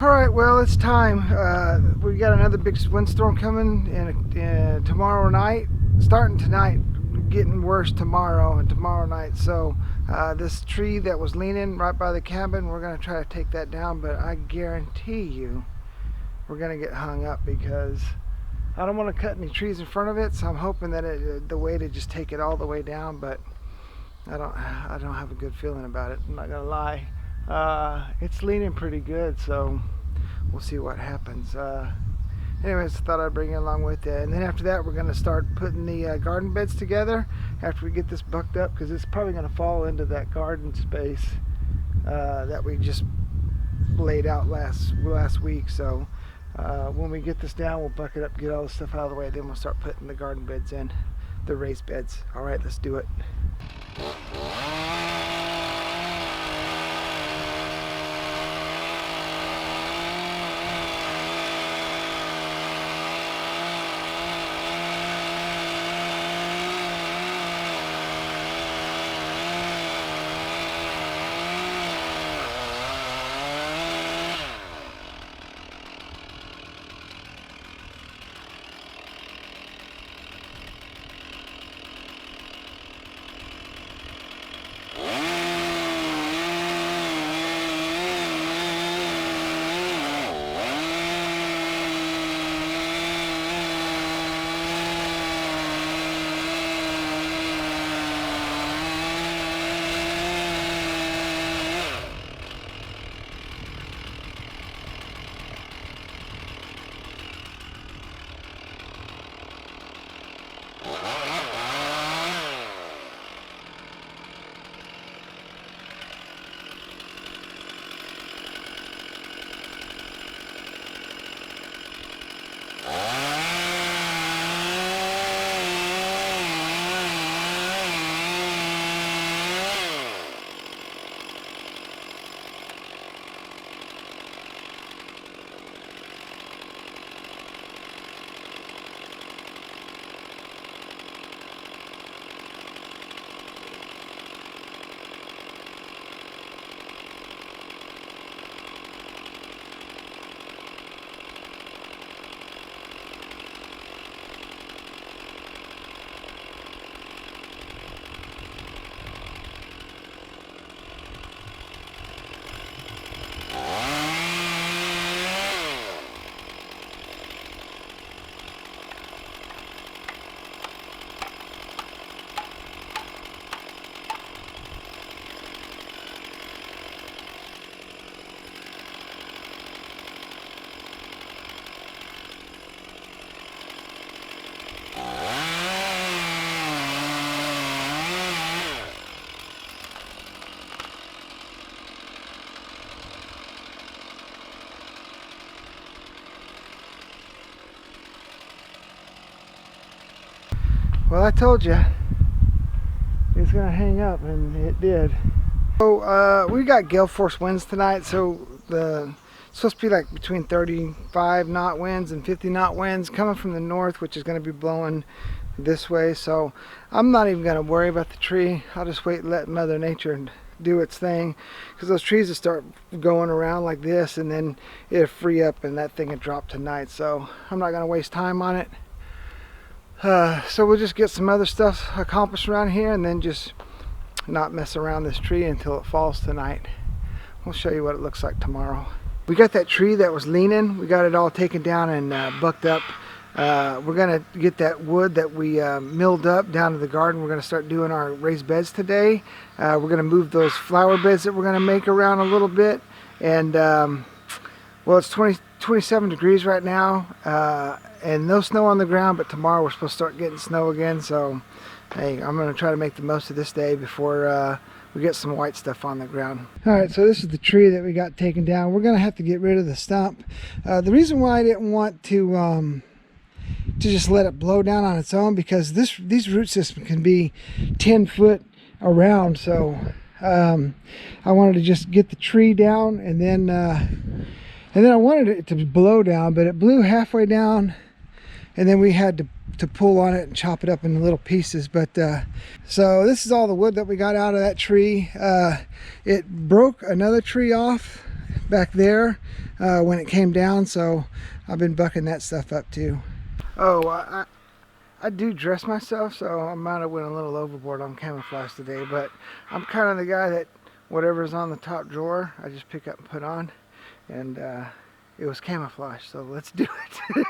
All right, well, it's time. We got another big windstorm coming in tomorrow night, starting tonight, getting worse tomorrow and tomorrow night. So this tree that was leaning right by the cabin, we're going to try to take that down, but I guarantee you we're going to get hung up because I don't want to cut any trees in front of it. So I'm hoping that the way to just take it all the way down, but I don't have a good feeling about it. I'm not going to lie. It's leaning pretty good, so we'll see what happens. Anyways, I thought I'd bring you along with it. And then after that, we're going to start putting the garden beds together after we get this bucked up, because it's probably going to fall into that garden space that we just laid out last week. So when we get this down, we'll buck it up, get all the stuff out of the way, then we'll start putting the garden beds in, the raised beds. All right, let's do it. Well, I told you it's gonna hang up, and it did. So we got gale force winds tonight, so it's supposed to be like between 35 knot winds and 50 knot winds coming from the north, which is going to be blowing this way. So I'm not even going to worry about the tree. I'll just wait and let Mother Nature do its thing, because those trees will start going around like this, and then it'll free up and that thing will drop tonight. So I'm not going to waste time on it. So we'll just get some other stuff accomplished around here, and then just not mess around this tree until it falls tonight. We'll show you what it looks like tomorrow. We got that tree that was leaning. We got it all taken down and bucked up. We're gonna get that wood that we milled up down to the garden. We're gonna start doing our raised beds today. We're gonna move those flower beds that we're gonna make around a little bit. And well, it's 27 degrees right now, and no snow on the ground, but tomorrow we're supposed to start getting snow again. So hey, I'm going to try to make the most of this day before we get some white stuff on the ground. All right, so this is the tree that we got taken down. We're going to have to get rid of the stump. The reason why I didn't want to just let it blow down on its own, because these root systems can be 10 foot around. So I wanted to just get the tree down, and then I wanted it to blow down, but it blew halfway down, and then we had to pull on it and chop it up into little pieces. But so this is all the wood that we got out of that tree. It broke another tree off, back there when it came down, so I've been bucking that stuff up too. Oh, I do dress myself, so I might have went a little overboard on camouflage today, but I'm kind of the guy that whatever's on the top drawer, I just pick up and put on, and it was camouflage, so let's do it.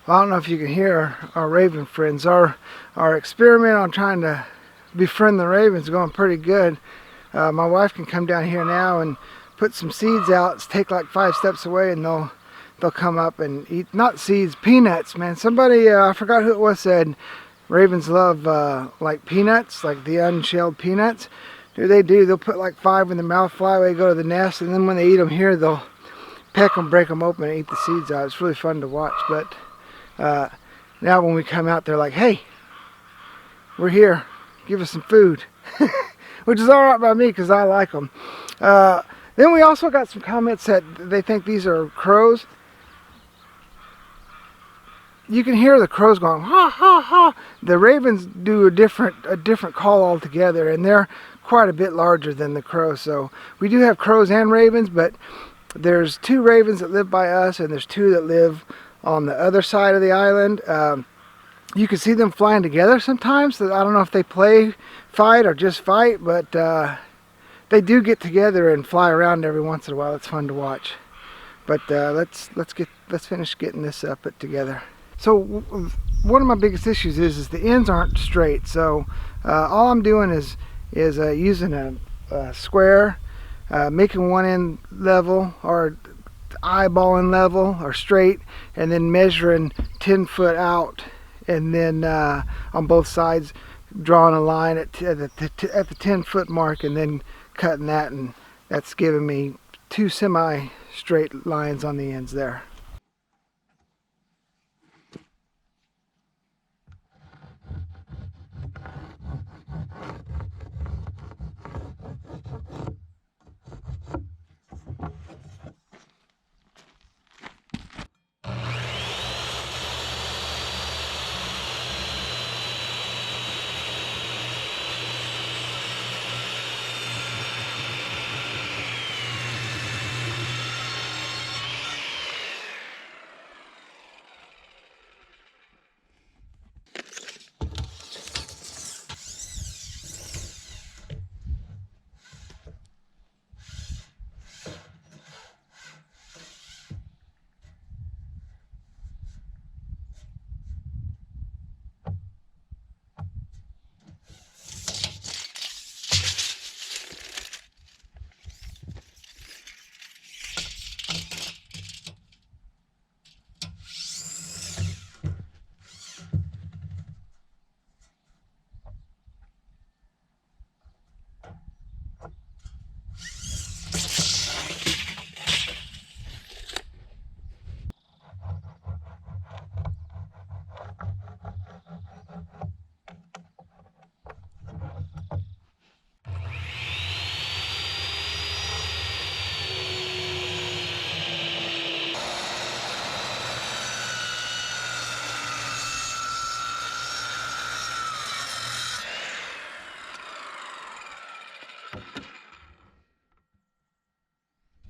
Well, I don't know if you can hear our raven friends. Our experiment on trying to befriend the ravens is going pretty good. My wife can come down here now and put some seeds out, take like 5 steps away, and they'll come up and eat, not seeds, peanuts, man. Somebody, I forgot who it was, said ravens love like peanuts, like the unshelled peanuts. Here they do, they'll put like 5 in their mouth, fly away, go to the nest, and then when they eat them here, they'll peck them, break them open, and eat the seeds out. It's really fun to watch, but now when we come out, they're like, hey, we're here, give us some food. Which is alright by me because I like them. Then we also got some comments that they think these are crows. You can hear the crows going ha ha ha. The ravens do a different call altogether, and they're quite a bit larger than the crows. So we do have crows and ravens, but there's 2 ravens that live by us, and there's 2 that live on the other side of the island. You can see them flying together sometimes. I don't know if they fight or just fight, but they do get together and fly around every once in a while. It's fun to watch. But let's finish getting this put together. So one of my biggest issues is the ends aren't straight. So all I'm doing is using a square, making one end level or eyeballing level or straight, and then measuring 10 foot out, and then on both sides drawing a line at the 10 foot mark, and then cutting that, and that's giving me 2 semi straight lines on the ends there.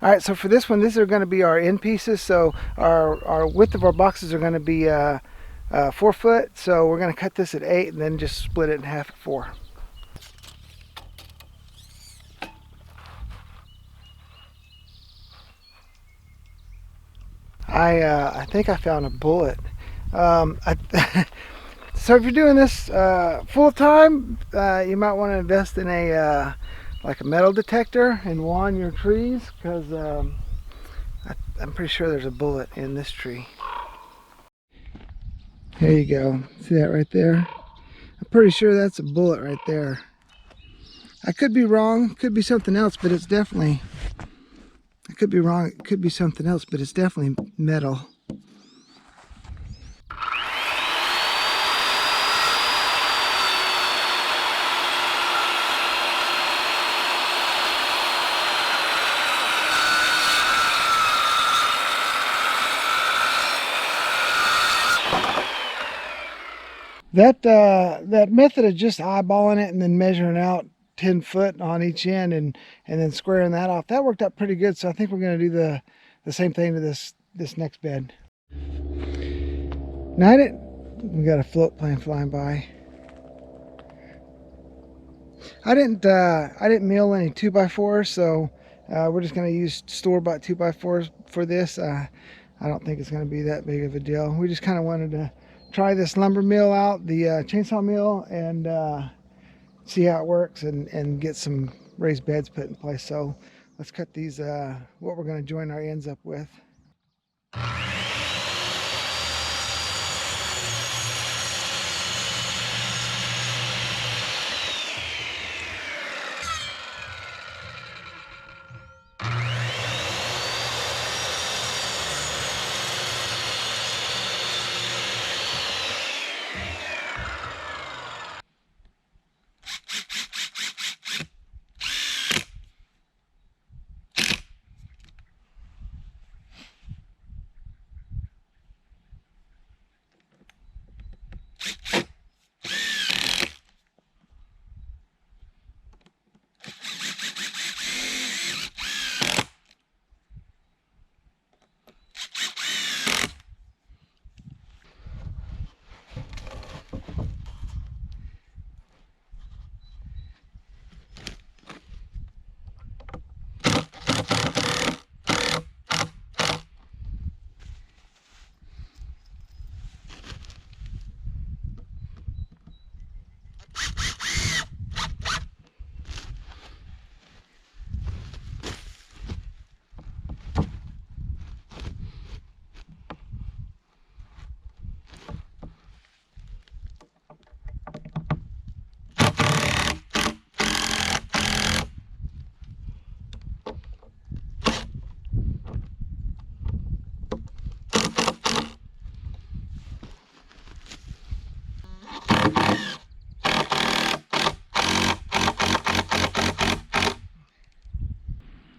All right, so for this one, these are going to be our end pieces. So our width of our boxes are going to be 4 foot. So we're going to cut this at 8 and then just split it in half at 4. I think I found a bullet. So if you're doing this full time, you might want to invest in a like a metal detector and wand your trees, because I'm pretty sure there's a bullet in this tree. There you go. See that right there? I'm pretty sure that's a bullet right there. I could be wrong. Could be something else, but it's definitely... I could be wrong. It could be something else, but it's definitely metal. That method of just eyeballing it and then measuring out 10 foot on each end and then squaring that off, that worked out pretty good. So I think we're going to do the same thing to this next bed. Now we got a float plane flying by. I didn't mill any 2x4s, so we're just going to use store-bought 2x4s for this. I don't think it's going to be that big of a deal. We just kind of wanted to try this lumber mill out, the chainsaw mill, and see how it works and get some raised beds put in place. So let's cut these, what we're going to join our ends up with.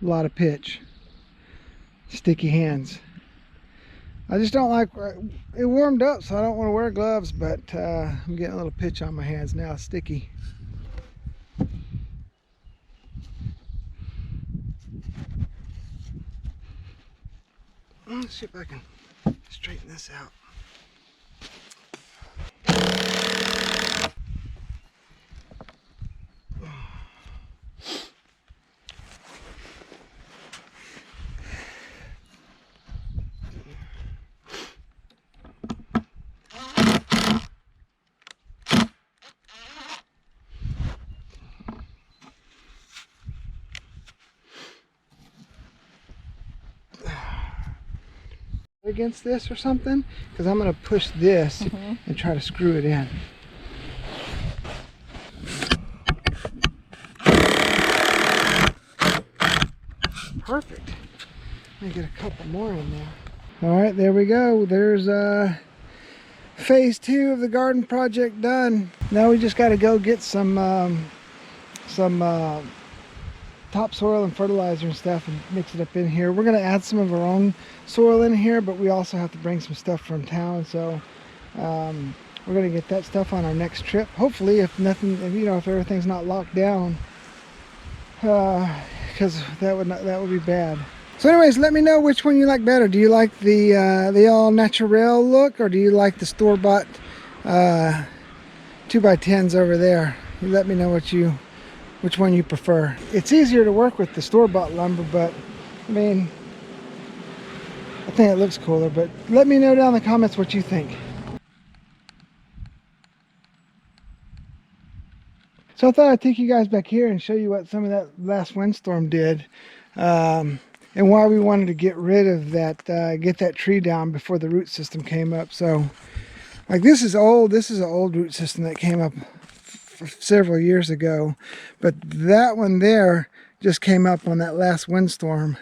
A lot of pitch, sticky hands. I just don't like it. Warmed up, so I don't want to wear gloves, but I'm getting a little pitch on my hands now, sticky. Let's see if I can straighten this out. Against this or something, because I'm going to push this and try to screw it in. Perfect. Let me get a couple more in there. All right, there we go. There's phase 2 of the garden project done. Now we just got to go get some topsoil and fertilizer and stuff and mix it up in here. We're going to add some of our own soil in here, but we also have to bring some stuff from town. So we're going to get that stuff on our next trip. Hopefully, if everything's not locked down, because that would be bad. So anyways, let me know which one you like better. Do you like the all natural look, or do you like the store-bought 2x10s over there? You let me know which one you prefer. It's easier to work with the store-bought lumber, but I mean, I think it looks cooler. But let me know down in the comments what you think. So I thought I'd take you guys back here and show you what some of that last windstorm did, and why we wanted to get rid of that, get that tree down before the root system came up. So like this is old. This is an old root system that came up several years ago, but that one there just came up on that last windstorm,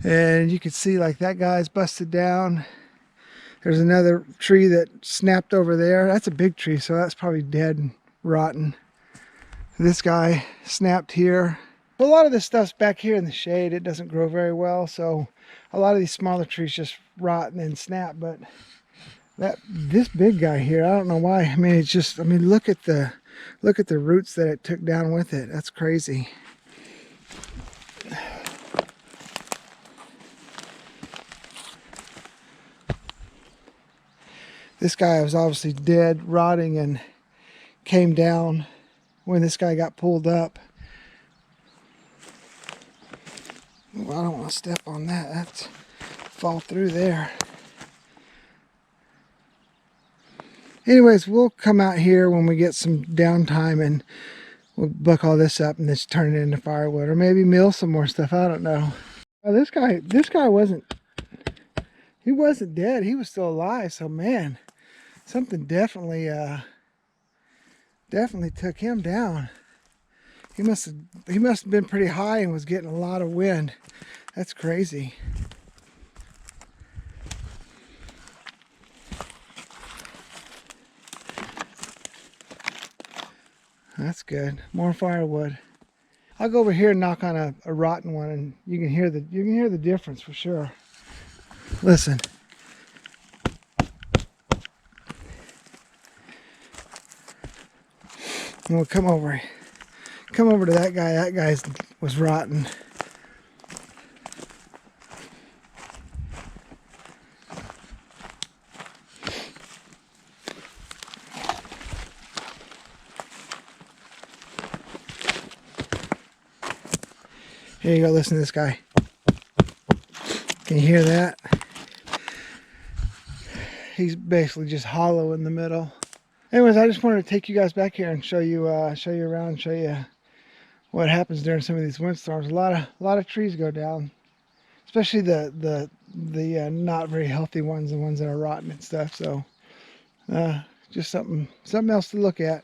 and you can see like that guy's busted down. There's another tree that snapped over there. That's a big tree, so that's probably dead and rotten. This guy snapped here. A lot of this stuff's back here in the shade. It doesn't grow very well, so a lot of these smaller trees just rot and then snap. But this big guy here, I don't know why. I mean, it's just, I mean, look at the roots that it took down with it. That's crazy. This guy was obviously dead, rotting, and came down when this guy got pulled up. Well, I don't want to step on that. That's fall through there. Anyways, we'll come out here when we get some downtime and we'll buck all this up and just turn it into firewood, or maybe mill some more stuff. I don't know. This guy wasn't dead. He was still alive. So man, something definitely took him down. He must have been pretty high and was getting a lot of wind. That's crazy. That's good. More firewood. I'll go over here and knock on a rotten one, and you can hear the difference for sure. Listen. And we'll come over to that guy. That guy was rotten. Here you go, listen to this guy. Can you hear that? He's basically just hollow in the middle. Anyways, I just wanted to take you guys back here and show you around, show you what happens during some of these windstorms. A lot of trees go down, especially the not very healthy ones, the ones that are rotten and stuff. So just something else to look at.